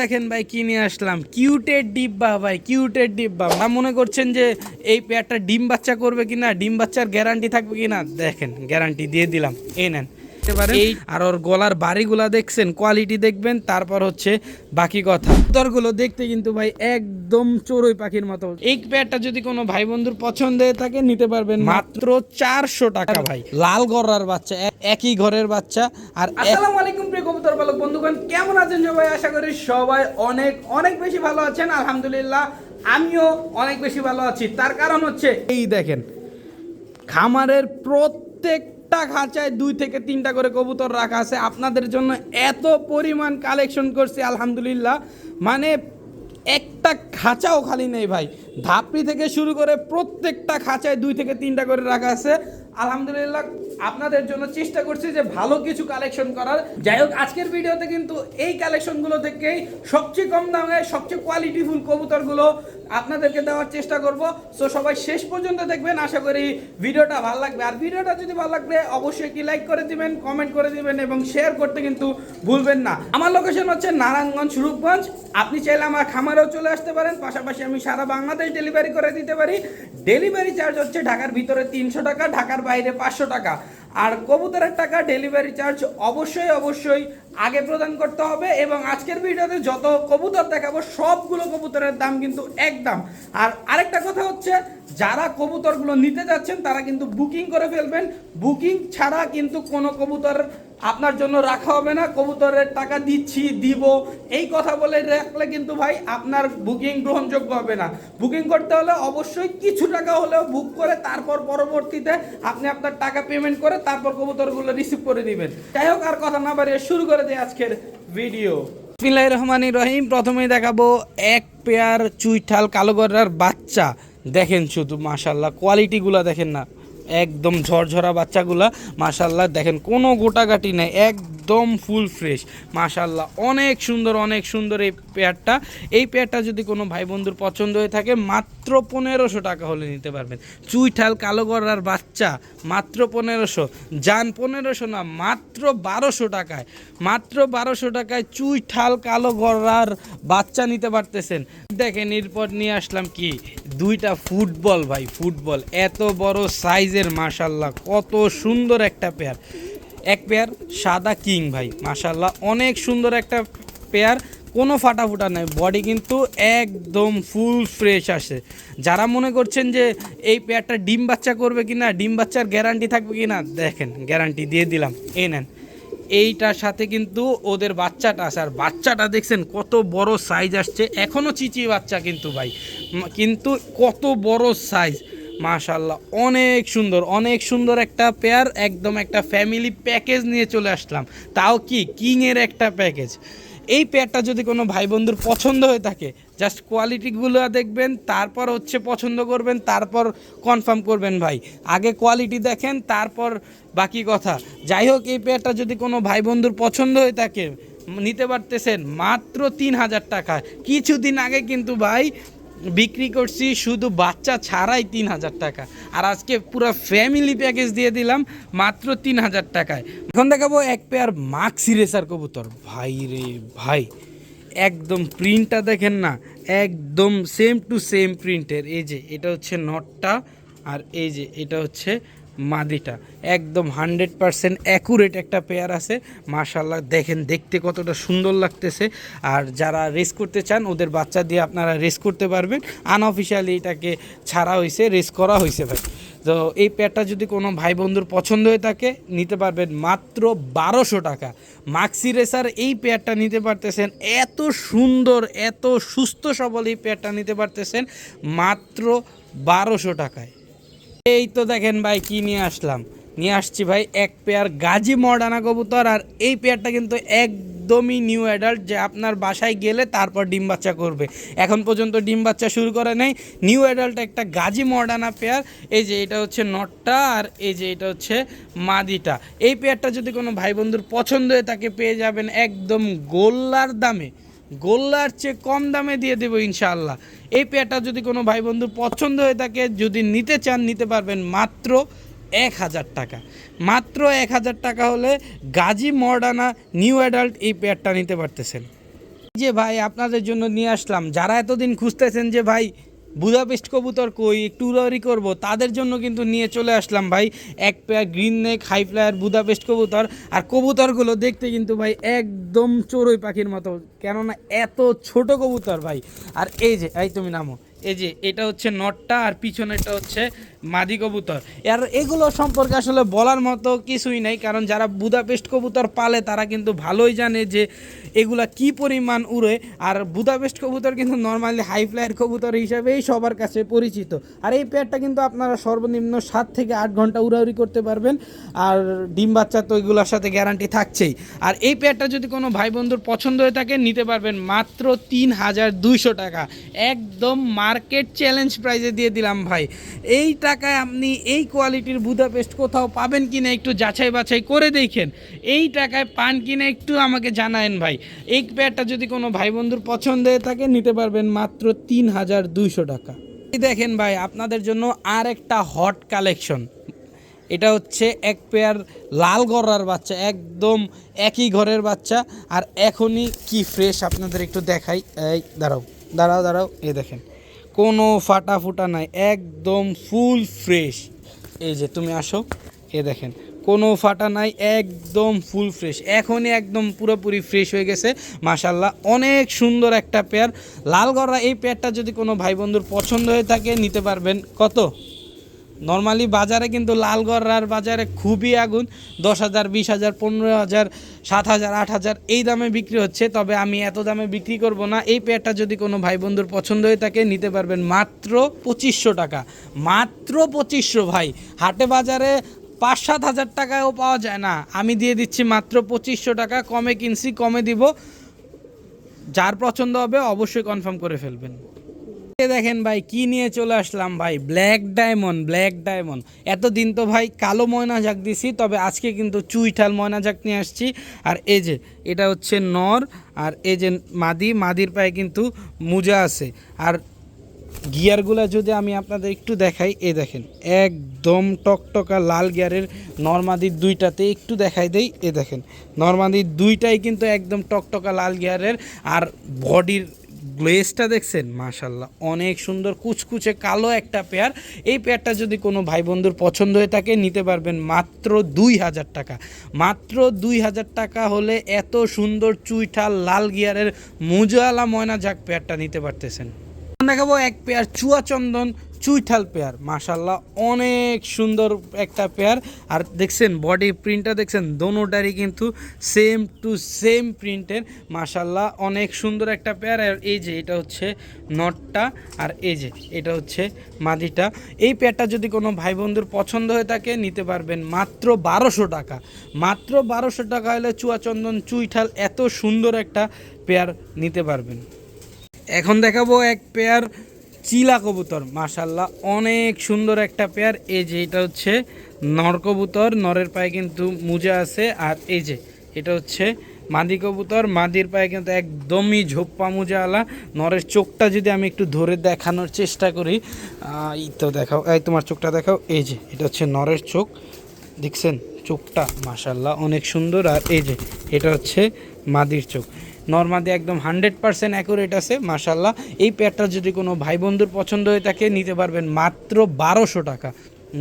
দেখেন ভাই কি নিয়ে আসলাম, কিউটের ডিব্বা ভাই, কিউটের ডিব্বা। মনে করছেন যে এই পেয়ারটা ডিম বাচ্চা করবে কিনা, ডিম বাচ্চার গ্যারান্টি থাকবে কিনা, দেখেন গ্যারান্টি দিয়ে দিলাম। এই নেন এই, আর ওর গলার বাড়িগুলা দেখছেন, কোয়ালিটি দেখবেন, তারপর হচ্ছে বাকি কথা। উত্তরগুলো দেখতে কিন্তু ভাই একদম চড়ুই পাখির মতো। এই পেয়ারটা যদি কোনো ভাই বন্ধুর পছন্দ হয়ে থাকে নিতে পারবেন মাত্র 400 টাকা ভাই। লাল গড়ার বাচ্চা, একই ঘরের বাচ্চা। আর আসসালামু আলাইকুম প্রিয় কবুতর পালক বন্ধুগণ, কেমন আছেন সবাই? আশা করি সবাই অনেক অনেক বেশি ভালো আছেন। আলহামদুলিল্লাহ আমিও অনেক বেশি ভালো আছি। তার কারণ হচ্ছে এই দেখেন, খামারের প্রত্যেকটা খাঁচায় 2 থেকে 3টা করে কবুতর রাখা আছে। আপনাদের জন্য এত পরিমাণ কালেকশন করছি আলহামদুলিল্লাহ, মানে একটা খাঁচাও খালি নেই ভাই। ধাপড়ি থেকে শুরু করে প্রত্যেকটা খাঁচায় 2 থেকে 3টা করে রাখা আছে আলহামদুলিল্লাহ। আপনাদের জন্য চেষ্টা করছি যে ভালো কিছু কালেকশন করার। যাই হোক, আজকের ভিডিওতে কিন্তু এই কালেকশনগুলো থেকেই সবচেয়ে কম দামে সবচেয়ে কোয়ালিটিফুল কবুতরগুলো আপনাদেরকে দেওয়ার চেষ্টা করব। সো সবাই শেষ পর্যন্ত দেখবেন, আশা করি ভিডিওটা ভালো লাগবে। আর ভিডিওটা যদি ভালো লাগবে অবশ্যই কি লাইক করে দিবেন, কমেন্ট করে দিবেন এবং শেয়ার করতে কিন্তু ভুলবেন না। আমার লোকেশন হচ্ছে নারায়ণগঞ্জ, রূপগঞ্জ। আপনি চাইলে আমার খামারেও চলে আসতে পারেন, পাশাপাশি আমি সারা বাংলাদেশ ডেলিভারি করে দিতে পারি। ডেলিভারি চার্জ হচ্ছে ঢাকার ভিতরে 300 টাকা, ঢাকার বাইরে 500 টাকা। আর কবুতরের টাকা ডেলিভারি চার্জ অবশ্যই আগে প্রদান করতে হবে। এবং আজকের ভিডিওতে যত কবুতর দেখাবো সবগুলো কবুতরের দাম কিন্তু একদম। আর আরেকটা কথা হচ্ছে, যারা কবুতরগুলো নিতে যাচ্ছেন তারা কিন্তু বুকিং করে ফেলবেন। বুকিং ছাড়া কিন্তু কোনো কবুতর আপনার জন্য রাখা হবে না। কবুতরের টাকা দিচ্ছি, দিব, এই কথা বলে রাখলে কিন্তু ভাই আপনার বুকিং গ্রহণযোগ্য হবে না। বুকিং করতে হলে অবশ্যই কিছু টাকা হলেও বুক করে তারপর পরবর্তীতে আপনি আপনার টাকা পেমেন্ট করে তারপর কবুতরগুলো রিসিভ করে দিবেন। যাই হোক, আর কথা না বাড়িয়ে শুরু করে দিই আজকের ভিডিও। বিসমিল্লাহির রহমানির রহিম। প্রথমেই দেখাবো এক পেয়ার চুইঠাল কালো গড়ার বাচ্চা। দেখেন শুধু মাশাআল্লাহ, কোয়ালিটিগুলো দেখেন না, একদম ঝরঝরা বাচ্চাগুলা মাশাআল্লাহ। দেখেন কোনো গোটাগাটি নেই, একদম ফুল ফ্রেশ মাশাআল্লাহ। অনেক সুন্দর এই পেয়ারটা। এই পেয়ারটা যদি কোনো ভাই বন্ধুর পছন্দ হয়ে থাকে মাত্র 1500 টাকা হলে নিতে পারবেন। চুইঠাল কালো গড়ার বাচ্চা মাত্র 1500, যান 1500 না, মাত্র 1200 টাকায়। মাত্র 1200 টাকায় চুইঠাল কালো গড়ার বাচ্চা নিতে পারতেছেন। দেখেন এরপর নিয়ে আসলাম কি, 2টা ফুটবল ভাই, ফুটবল এত বড় সাইজের মাশাআল্লাহ, কত সুন্দর একটা পেয়ার। এক পেয়ার সাদা কিং ভাই মাশাআল্লাহ, অনেক সুন্দর একটা পেয়ার, কোনো ফাটাফুটা নেই, বডি কিন্তু একদম ফুল ফ্রেশ আসে। যারা মনে করছেন যে এই পেয়ারটা ডিম বাচ্চা করবে কিনা, ডিম বাচ্চার গ্যারান্টি থাকবে কিনা, দেখেন গ্যারান্টি দিয়ে দিলাম। এই নেন, এইটার সাথে কিন্তু ওদের বাচ্চাটা আছে। আর বাচ্চাটা দেখছেন কত বড় সাইজ আসছে, এখনও চিচি বাচ্চা কিন্তু ভাই, কিন্তু কত বড় সাইজ মাশাআল্লাহ। অনেক সুন্দর একটা পেয়ার। একদম একটা ফ্যামিলি প্যাকেজ নিয়ে চলে আসলাম, তাও কি কিংয়ের একটা প্যাকেজ। এই পেয়ারটা যদি কোনো ভাই বন্ধুর পছন্দ হয়ে থাকে, জাস্ট কোয়ালিটিগুলো দেখবেন, তারপর হচ্ছে পছন্দ করবেন, তারপর কনফার্ম করবেন ভাই। আগে কোয়ালিটি দেখেন, তারপর বাকি কথা। যাই হোক, এই পেয়ারটা যদি কোনো ভাই বন্ধুর পছন্দ হয়ে থাকে নিতে পারতেছেন মাত্র 3000 টাকা। কিছুদিন আগে কিন্তু ভাই বিক্রি করছি শুধু বাচ্চা ছাড়াই 3000 টাকা, আর আজকে পুরো ফ্যামিলি প্যাকেজ দিয়ে দিলাম মাত্র 3000 টাকায়। এখন দেখাবো এক পেয়ার মাক্সি রেসার কবুতর। ভাই রে ভাই, একদম প্রিন্টটা দেখেন না, একদম সেম টু সেম প্রিন্টের। এই যে এটা হচ্ছে নটটা, আর এই যে এটা হচ্ছে মাদিটা, একদম 100% অ্যাকুরেট একটা পেয়ার আছে মাশাআল্লাহ। দেখেন দেখতে কতটা সুন্দর লাগতেছে। আর যারা রেস করতে চান ওদের বাচ্চা দিয়ে আপনারা রেস করতে পারবেন। আনঅফিশিয়ালি এটাকে ছাড়া হয়েছে, রেস করা হয়েছে ভাই। তো এই পেয়ারটা যদি কোনো ভাই বন্ধুর পছন্দ হয়ে থাকে নিতে পারবেন মাত্র 1200 টাকা। মাক্সি রেসার এই পেয়ারটা নিতে পারতেছেন, এত সুন্দর এত সুস্থ সবল এই পেয়ারটা নিতে পারতেছেন মাত্র 1200 টাকায়। এই তো দেখেন ভাই কি নিয়ে আসছি ভাই, এক পেয়ার গাজী মর্ডানা কবুতর। আর এই পেয়ারটা কিন্তু একদমই নিউ অ্যাডাল্ট, যে আপনার বাসায় গেলে তারপর ডিম বাচ্চা করবে। এখন পর্যন্ত ডিম বাচ্চা শুরু করে নাই, নিউ অ্যাডাল্ট একটা গাজী মর্ডানা পেয়ার। এই যে এটা হচ্ছে নটটা, আর এই যে এটা হচ্ছে মাদিটা। এই পেয়ারটা যদি কোনো ভাই বন্ধুর পছন্দ হয়ে তাকে পেয়ে যাবেন একদম গোল্লার দামে, গোল্লার চেয়ে কম দামে দিয়ে দেবো ইনশাআল্লাহ। এই পেয়ারটা যদি কোনো ভাই বন্ধু পছন্দ হয়ে থাকে, যদি নিতে চান নিতে পারবেন মাত্র 1000 টাকা। মাত্র 1000 টাকা হলে গাজী মর্ডানা নিউ অ্যাডাল্ট এই পেয়ারটা নিতে পারতেছেন। যে ভাই আপনাদের জন্য নিয়ে আসলাম, যারা এতদিন খুঁজতেছেন যে ভাই বুদাপেস্ট কবুতর কই একটু উড়াউড়ি করবো, তাদের জন্য কিন্তু নিয়ে চলে আসলাম ভাই এক pair green neck high flyer Budapest কবুতর। আর কবুতরগুলো দেখতে কিন্তু ভাই একদম চড়ুই পাখির মতো, কেননা এত ছোট কবুতর ভাই। আর এই যে এই তুমি নামো, এই যে এটা হচ্ছে নটটা আর পিছনেরটা হচ্ছে মাদি কবুতর। আর এগুলো সম্পর্কে আসলে বলার মতো কিছুই নেই, কারণ যারা বুদাপেস্ট কবুতর পালে তারা কিন্তু ভালোই জানে যে এগুলা কি পরিমাণ উড়ে। আর বুদাপেস্ট কবুতর কিন্তু নর্মালি হাই ফ্লায়ার কবুতর হিসাবেই সবার কাছে পরিচিত। আর এই পেয়ারটা কিন্তু আপনারা সর্বনিম্ন 7 থেকে 8 ঘন্টা উড়াউড়ি করতে পারবেন। আর ডিম বাচ্চা তো এগুলোর সাথে গ্যারান্টি থাকছেই। আর এই পেয়ারটা যদি কোনো ভাই বন্ধুর পছন্দ হয়ে থাকে নিতে পারবেন মাত্র 3200 টাকা, একদম মার্কেট চ্যালেঞ্জ প্রাইজে দিয়ে দিলাম ভাই। এই টাকায় আপনি এই কোয়ালিটির বুদাপেস্ট কোথাও পাবেন কিনা একটু যাচাই বাছাই করে দেখেন, এই টাকায় পান কিনা একটু আমাকে জানায়েন ভাই। এই পেয়ারটা যদি কোনো ভাই বন্ধুর পছন্দ হয়ে থাকে নিতে পারবেন মাত্র 3200 টাকা। এই দেখেন ভাই আপনাদের জন্য আর একটা হট কালেকশন, এটা হচ্ছে এক পেয়ার লাল গড়ার বাচ্চা, একদম একই ঘরের বাচ্চা। আর এখনই কি ফ্রেশ আপনাদের একটু দেখাই, এই দাঁড়াও দাঁড়াও দাঁড়াও, এই দেখেন কোনো ফাটা ফুটা নাই, একদম ফুল ফ্রেশ। এই যে তুমি আসো, এ দেখেন কোনো ফাটা নাই, একদম ফুল ফ্রেশ, এখনই একদম পুরোপুরি ফ্রেশ হয়ে গেছে মাশাল্লাহ। অনেক সুন্দর একটা পেয়ার লাল গড়া। এই পেয়ারটা যদি কোনো ভাই বন্ধুর পছন্দ হয়ে থাকে নিতে পারবেন কত, নর্মালি বাজারে কিন্তু লাল গড়ার বাজারে খুবই আগুন, 10,000 20,000 15,000 7,000 8,000 এই দামে বিক্রি হচ্ছে। তবে আমি এত দামে বিক্রি করব না। এই পেয়ারটা যদি কোনো ভাই বন্ধুর পছন্দ হয়ে থাকে নিতে পারবেন মাত্র 2500 টাকা, মাত্র 2500 ভাই। হাটে বাজারে 5-7 হাজার টাকায়ও পাওয়া যায় না, আমি দিয়ে দিচ্ছি মাত্র 2500 টাকা। কমে কিনছি কমে দিব, যার পছন্দ হবে অবশ্যই কনফার্ম করে ফেলবেন। দেখেন ভাই কি নিয়ে চলে আসলাম ভাই, ব্ল্যাক ডায়মন্ড। ব্ল্যাক ডায়মন্ড এতদিন তো ভাই কালো ময়না ঝাঁক দিছি, তবে আজকে কিন্তু চুইঠাল ময়না ঝাঁক নিয়ে আসছি। আর এই যে এটা হচ্ছে নর, আর এই যে মাদি, মাদির পায়ে কিন্তু মুজা আছে। আর গিয়ারগুলো যদি আমি আপনাদের একটু দেখাই, এই দেখেন একদম টকটকা লাল গিয়ারের নরমাদির দুইটাতে একটু দেখাই দেই। এই দেখেন নরমাদির দুইটাই কিন্তু একদম টকটকা লাল গিয়ারের। আর বডির গ্লেজটা দেখছেন মাশাল্লাহ, অনেক সুন্দর কুচকুচে কালো একটা পেয়ার। এই পেয়ারটা যদি কোনো ভাই বন্ধুর পছন্দ হয়ে থাকে নিতে পারবেন মাত্র 2000 টাকা। মাত্র 2000 টাকা হলে এত সুন্দর চুইঠাল লাল গিয়ারের মুজাওয়ালা ময়না ঝাঁক পেয়ারটা নিতে পারতেছেন। দেখাবো এক পেয়ার চুয়াচন্দন চুইঠাল পেয়ার, মাশাল্লাহ অনেক সুন্দর একটা পেয়ার। আর দেখছেন বডি প্রিন্টটা দেখছেন, দোনোটারই কিন্তু সেম টু সেম প্রিন্টের, মাশাল্লাহ অনেক সুন্দর একটা পেয়ার। আর এই যে এটা হচ্ছে নটটা, আর এই যে এটা হচ্ছে মাদিটা। এই পেয়ারটা যদি কোনো ভাই বন্ধুর পছন্দ হয়ে থাকে নিতে পারবেন মাত্র 1200 টাকা। মাত্র 1200 টাকা হলে চুয়াচন্দন চুইঠাল এত সুন্দর একটা পেয়ার নিতে পারবেন। এখন দেখাবো এক পেয়ার চিলা কবুতর, মাশাল্লাহ অনেক সুন্দর একটা পেয়ার। এই যে এটা হচ্ছে নর কবুতর, নরের পায়ে কিন্তু মুজা আছে। আর এই যে এটা হচ্ছে মাদি কবুতর, মাদির পায়ে কিন্তু একদমই ঝোপ্পা মুজাওয়ালা। নরের চোখটা যদি আমি একটু ধরে দেখানোর চেষ্টা করি, এই তো দেখাও, এই তোমার চোখটা দেখাও। এই যে এটা হচ্ছে নরের চোখ, দেখছেন চোখটা মাশাল্লাহ অনেক সুন্দর। আর এই যে এটা হচ্ছে মাদির চোখ, নর্মাদি একদম 100% অ্যাকুরেট আছে মাশাল্লাহ। এই পেয়ারটা যদি কোনো ভাই বন্ধুর পছন্দ হয়ে থাকে নিতে পারবেন মাত্র 1200 টাকা।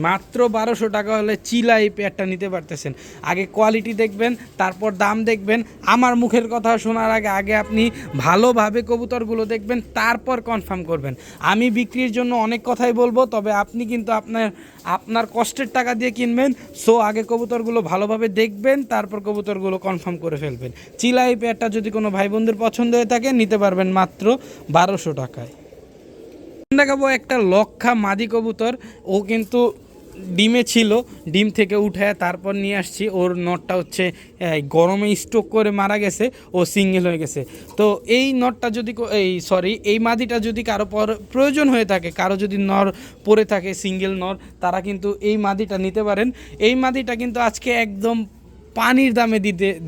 মাত্র 1200 টাকা হলে চিলা এই পেয়ারটা নিতে পারতেছেন। আগে কোয়ালিটি দেখবেন, তারপর দাম দেখবেন। আমার মুখের কথা শোনার আগে আগে আপনি ভালোভাবে কবুতরগুলো দেখবেন, তারপর কনফার্ম করবেন। আমি বিক্রির জন্য অনেক কথাই বলবো, তবে আপনি কিন্তু আপনার কষ্টের টাকা দিয়ে কিনবেন। সো আগে কবুতরগুলো ভালোভাবে দেখবেন, তারপর কবুতরগুলো কনফার্ম করে ফেলবেন। চিলা এই পেয়ারটা যদি কোনো ভাই বন্ধুর পছন্দ হয়ে থাকে নিতে পারবেন মাত্র 1200 টাকায়। দেখাবো একটা লক্ষা মাদি কবুতর, ও কিন্তু ডিমে ছিল, ডিম থেকে উঠায় তারপর নিয়ে আসছি। ওর নটটা হচ্ছে গরমে স্ট্রোক করে মারা গেছে, ও সিঙ্গেল হয়ে গেছে। তো এই নটটা যদি এই মাদিটা যদি কারো প্রয়োজন হয়ে থাকে, কারো যদি নর পড়ে থাকে সিঙ্গেল নর, তারা কিন্তু এই মাদিটা নিতে পারেন। এই মাদিটা কিন্তু আজকে একদম পানির দামে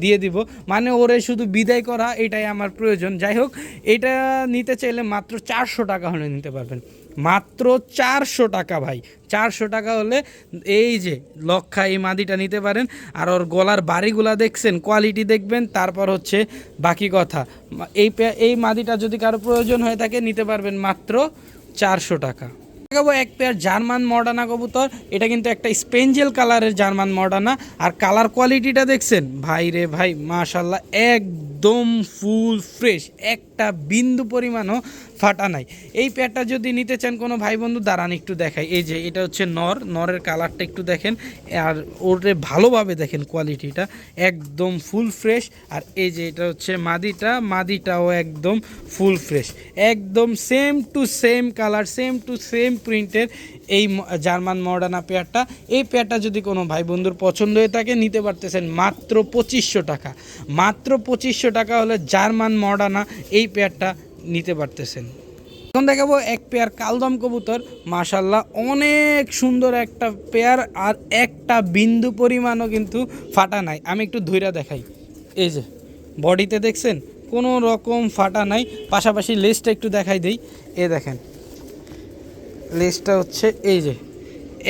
দিয়ে দিব, মানে ওরে শুধু বিদায় করা এটাই আমার প্রয়োজন। যাই হোক, এটা নিতে চাইলে মাত্র 400 টাকা হলে নিতে পারবেন। মাত্র 400 টাকা ভাই। 400 টাকা হলে এই যে লক্ষা এই মাদিটা নিতে পারেন। আর ওর গলার বাড়িগুলা দেখছেন, কোয়ালিটি দেখবেন, তারপর হচ্ছে বাকি কথা। এই মাদিটা যদি কারো প্রয়োজন হয়ে থাকে নিতে পারবেন মাত্র 400 টাকা। দেখাবো এক পেয়ার জার্মান মডার্না কবুতর। এটা কিন্তু একটা স্পেঞ্জেল কালারের জার্মান মডার্না। আর কালার কোয়ালিটিটা দেখছেন ভাই রে ভাই, মাশাল্লাহ একদম ফুল ফ্রেশ, একটা বিন্দু পরিমাণও ফাটা নাই। এই পেয়ারটা যদি নিতে চান কোনো ভাই বন্ধু, দাঁড়ান একটু দেখাই। এই যে এটা হচ্ছে নরের কালারটা একটু দেখেন, আর ওরে ভালোভাবে দেখেন কোয়ালিটিটা একদম ফুল ফ্রেশ। আর এই যে এটা হচ্ছে মাদিটাও একদম ফুল ফ্রেশ, একদম same to same colour, same to same প্রিন্টের এই জার্মান মডার্না পেয়ারটা। এই পেয়ারটা যদি কোনো ভাই বন্ধুর পছন্দ হয়ে থাকে নিতে পারতেছেন মাত্র 2500 টাকা। মাত্র 2500 টাকা হলে জার্মান মডার্না এই পেয়ারটা নিতে পারতেছেন। এখন দেখাবো এক পেয়ার কালদম কবুতর। মাশাল্লাহ অনেক সুন্দর একটা পেয়ার, আর একটা বিন্দু পরিমাণও কিন্তু ফাটা নাই। আমি একটু ধইরা দেখাই। এই যে বডিতে দেখছেন কোনো রকম ফাটা নাই। পাশাপাশি লেজটা একটু দেখাই দেই। এ দেখেন লেজটা হচ্ছে এই যে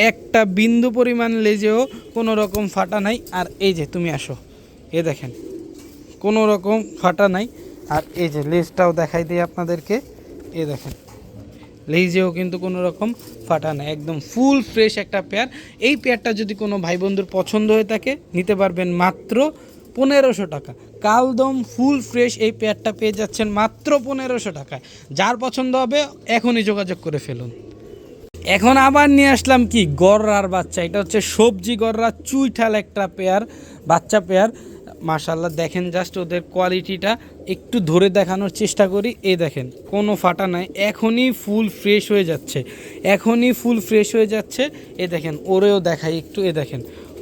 একটা বিন্দু পরিমাণ লেজেও কোনো রকম ফাটা নাই। আর এই যে তুমি আসো, এ দেখেন কোনো রকম ফাটা নাই। আর এই যে লেজটাও দেখাই দিই আপনাদেরকে, এ দেখেন লেজেও কিন্তু কোনো রকম ফাটা নাই, একদম ফুল ফ্রেশ একটা পেয়ার। এই পেয়ারটা যদি কোনো ভাই বন্ধুর পছন্দ হয়ে থাকে নিতে পারবেন মাত্র 1500 টাকা। কালদম ফুল ফ্রেশ এই পেয়ারটা পেয়ে যাচ্ছেন মাত্র 1500 টাকায়। যার পছন্দ হবে এখনই যোগাযোগ করে ফেলুন। এখন আবার নিয়ে আসলাম কি গররার বাচ্চা। এটা হচ্ছে সবজি গররা, চুইঠাল একটা পেয়ার, বাচ্চা পেয়ার। মাশাল্লাহ দেখেন জাস্ট ওদের কোয়ালিটিটা একটু ধরে দেখানোর চেষ্টা করি। এই দেখেন কোনো ফাটা নাই, এখনই ফুল ফ্রেশ হয়ে যাচ্ছে, এখনই ফুল ফ্রেশ হয়ে যাচ্ছে। এ দেখেন ওরেও দেখাই একটু, এ দেখেন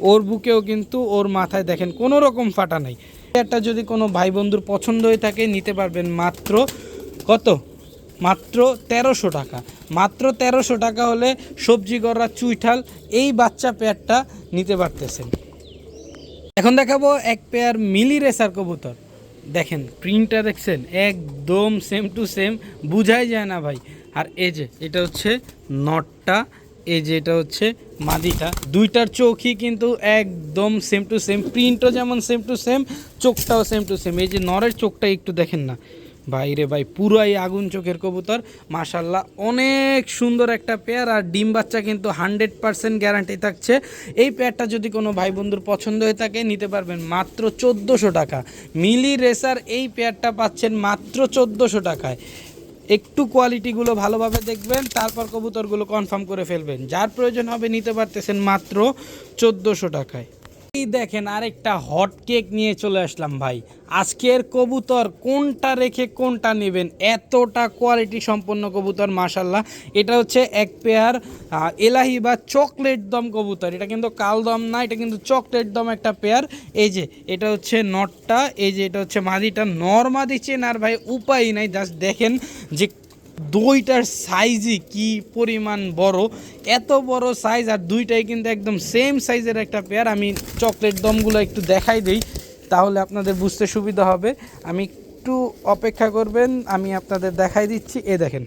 ওর বুকেও কিন্তু ওর মাথায় দেখেন কোনো রকম ফাটা নাই। একটা যদি কোনো ভাই বন্ধুর পছন্দ হয়ে থাকে নিতে পারবেন মাত্র কত, মাত্র 1300 টাকা। মাত্র 1300 টাকা হলে সবজি গররা চুইঠাল এই বাচ্চা পেয়ারটা নিতে পারতেছেন। এখন দেখাবো এক পেয়ার মিলি রেসার কবুতর। দেখেন প্রিন্টটা দেখছেন একদম সেম টু সেম, বুঝাই যায় না ভাই। আর এই যে এটা হচ্ছে নটটা, এই যে এটা হচ্ছে মাদিটা, দুইটার চোখই কিন্তু একদম সেম টু সেম, প্রিন্টও যেমন সেম টু সেম, চোখটাও সেম টু সেম। এই যে নরের চোখটা একটু দেখেন না ভাই রে ভাই, পুরাই আগুন চোখের কবুতর। মাশাল্লাহ অনেক সুন্দর একটা পেয়ার। আর ডিম বাচ্চা কিন্তু 100% গ্যারান্টি থাকছে। এই পেয়ারটা যদি কোনো ভাই বন্ধুর পছন্দ হয়ে থাকে নিতে পারবেন মাত্র 1400 টাকা। মিলি রেসার এই পেয়ারটা পাচ্ছেন মাত্র 1400 টাকায়। একটু কোয়ালিটিগুলো ভালোভাবে দেখবেন, তারপর কবুতরগুলো কনফার্ম করে ফেলবেন। যার প্রয়োজন হবে নিতে পারতেছেন মাত্র 1400 টাকায়। এই দেখেন আরেকটা হট কেক নিয়ে চলে আসলাম ভাই। আজকের কবুতর কোনটা রেখে কোনটা নেবেন, এতটা কোয়ালিটি সম্পন্ন কবুতর মাশাল্লাহ। এটা হচ্ছে এক পেয়ার এলাহি বা চকলেট দম কবুতর। এটা কিন্তু কালদম না, এটা কিন্তু চকলেট দম একটা পেয়ার। এই যে এটা হচ্ছে নটটা, এই যে এটা হচ্ছে মাদিটা। নর মাদি চেনার ভাই উপায় নাই, জাস্ট দেখেন যে দুইটার সাইজই কি পরিমাণ বড়, এত বড় সাইজ। আর দুইটাই কিন্তু একদম সেম সাইজের একটা পেয়ার। আমি চকলেট দমগুলো একটু দেখাই দিই, তাহলে আপনাদের বুঝতে সুবিধা হবে। আমি একটু অপেক্ষা করবেন, আমি আপনাদের দেখাই দিচ্ছি। এ দেখেন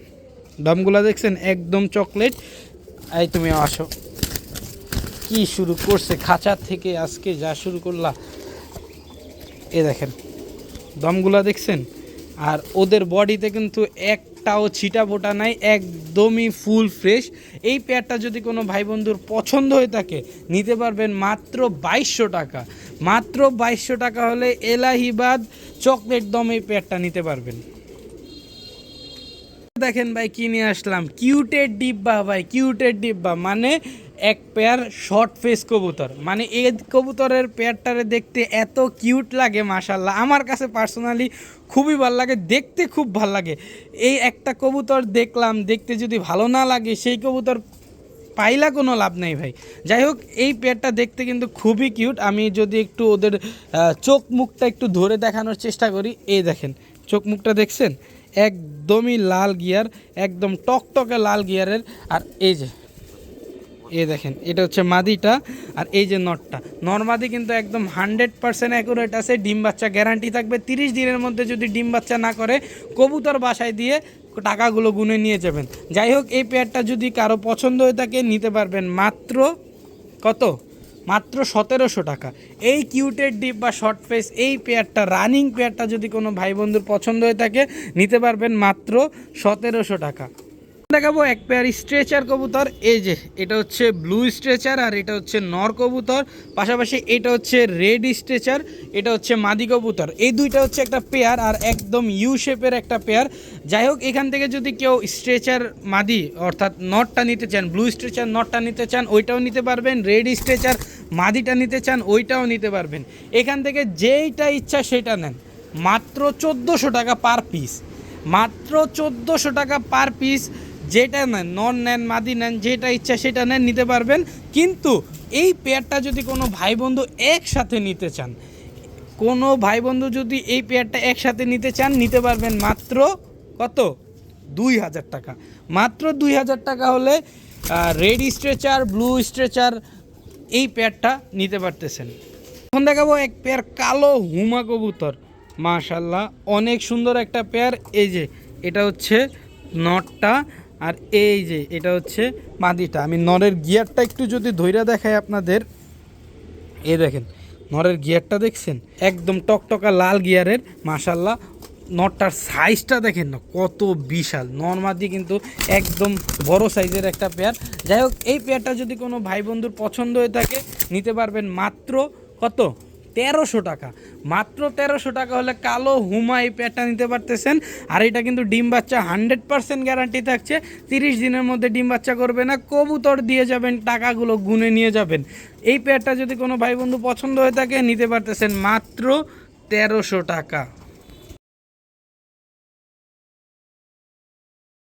দমগুলো দেখছেন একদম চকলেট। এই তুমি আসো, কি শুরু করছে খাঁচার থেকে আজকে যা শুরু করলা। এ দেখেন দমগুলো দেখছেন, আর ওদের বডিতে কিন্তু একটাও ছিটা ফোটা নাই, একদমই ফুল ফ্রেশ। এই পেয়ারটা যদি কোনো ভাই বন্ধুর পছন্দ হয়ে থাকে নিতে পারবেন মাত্র 2200 টাকা। মাত্র 2200 টাকা হলে এলাহিবাদ চকলেট দম এই পেয়ারটা নিতে পারবেন। দেখেন ভাই কি নিয়ে আসলাম, কিউটের ডিব্বা ভাই, কিউটের ডিব্বা মানে এক পেয়ার শর্ট ফেস কবুতর। মানে এই কবুতরের পেয়ারটারে দেখতে এত কিউট লাগে মাশাল্লাহ, আমার কাছে পার্সোনালি খুবই ভালো লাগে, দেখতে খুব ভালো লাগে। এই একটা কবুতর দেখলাম, দেখতে যদি ভালো না লাগে সেই কবুতর পাইলা কোনো লাভ নেই ভাই। যাই হোক এই পেয়ারটা দেখতে কিন্তু খুবই কিউট। আমি যদি একটু ওদের চোখ মুখটা একটু ধরে দেখানোর চেষ্টা করি, এই দেখেন চোখ মুখটা দেখছেন একদমই লাল গিয়ার, একদম টকটকে লাল গিয়ারের। আর এই যে এই দেখেন এটা হচ্ছে মাদিটা, আর এই যে নটটা, নরমাদি কিন্তু একদম 100% অ্যাকুরেট আছে, ডিম বাচ্চা গ্যারান্টি থাকবে। 30 দিনের মধ্যে যদি ডিম বাচ্চা না করে কবুতর বাসায় দিয়ে টাকাগুলো গুনে নিয়ে যাবেন। যাই হোক, এই পেয়ারটা যদি কারো পছন্দ হয়ে থাকে নিতে পারবেন মাত্র কত, মাত্র 1700 টাকা। এই কিউটেড ডিপ বা শর্ট ফেস এই পেয়ারটা, রানিং পেয়ারটা যদি কোনো ভাই বন্ধুর পছন্দ হয়ে থাকে নিতে পারবেন মাত্র 1700 টাকা। দেখাবো এক পেয়ার স্ট্রেচার কবুতর। এই যে এটা হচ্ছে ব্লু স্ট্রেচার, আর এটা হচ্ছে নর কবুতর, পাশাপাশি এটা হচ্ছে রেড স্ট্রেচার, এটা হচ্ছে মাদি কবুতর। এই দুইটা হচ্ছে একটা পেয়ার, আর একদম ইউ শেপের একটা পেয়ার। যাই হোক, এখান থেকে যদি কেউ স্ট্রেচার মাদি অর্থাৎ নটটা নিতে চান, ব্লু স্ট্রেচার নটটা নিতে চান ওইটাও নিতে পারবেন, রেড স্ট্রেচার মাদিটা নিতে চান ওইটাও নিতে পারবেন। এখান থেকে যেইটা ইচ্ছা সেটা নেন, মাত্র 1400 টাকা পার পিস, মাত্র 1400 টাকা পার পিস। যেটা নেন, নন নেন মাদি নেন, যেটা ইচ্ছা সেটা নেন, নিতে পারবেন। কিন্তু এই পেয়ারটা যদি কোনো ভাই বন্ধু একসাথে নিতে চান, কোনো ভাই বন্ধু যদি এই পেয়ারটা একসাথে নিতে চান নিতে পারবেন মাত্র কত, 2000 টাকা। মাত্র 2000 টাকা হলে রেড স্ট্রেচার ব্লু স্ট্রেচার এই পেয়ারটা নিতে পারতেছেন। এখন দেখাবো এক পেয়ার কালো হুমা কবুতর, মাশাল্লাহ অনেক সুন্দর একটা পেয়ার। এই যে এটা হচ্ছে নটটা, আর এই যে এটা হচ্ছে মাদিটা। আমি নরের গিয়ারটা একটু যদি ধইরা দেখাই আপনাদের, এই দেখেন নরের গিয়ারটা দেখছেন, একদম টকটকা লাল গিয়ারের, মাশাল্লাহ। নটটার সাইজটা দেখেন না কত বিশাল, নর্মাদি কিন্তু একদম বড় সাইজের একটা পেয়ার। যাই হোক, এই পেয়ারটা যদি কোনো ভাই বন্ধুর পছন্দ হয়ে থাকে নিতে পারবেন মাত্র কত, 1300 টাকা। মাত্র 1300 টাকা হলে কালো হুমা এই পেয়ারটা নিতে পারতেছেন। আর এটা কিন্তু ডিম বাচ্চা 100% গ্যারান্টি থাকছে, 30 দিনের মধ্যে ডিম বাচ্চা করবে না, কবুতর দিয়ে যাবেন, টাকাগুলো গুনে নিয়ে যাবেন। এই পেয়ারটা যদি কোনো ভাই বন্ধু পছন্দ হয়ে থাকে নিতে পারতেছেন মাত্র 1300 টাকা।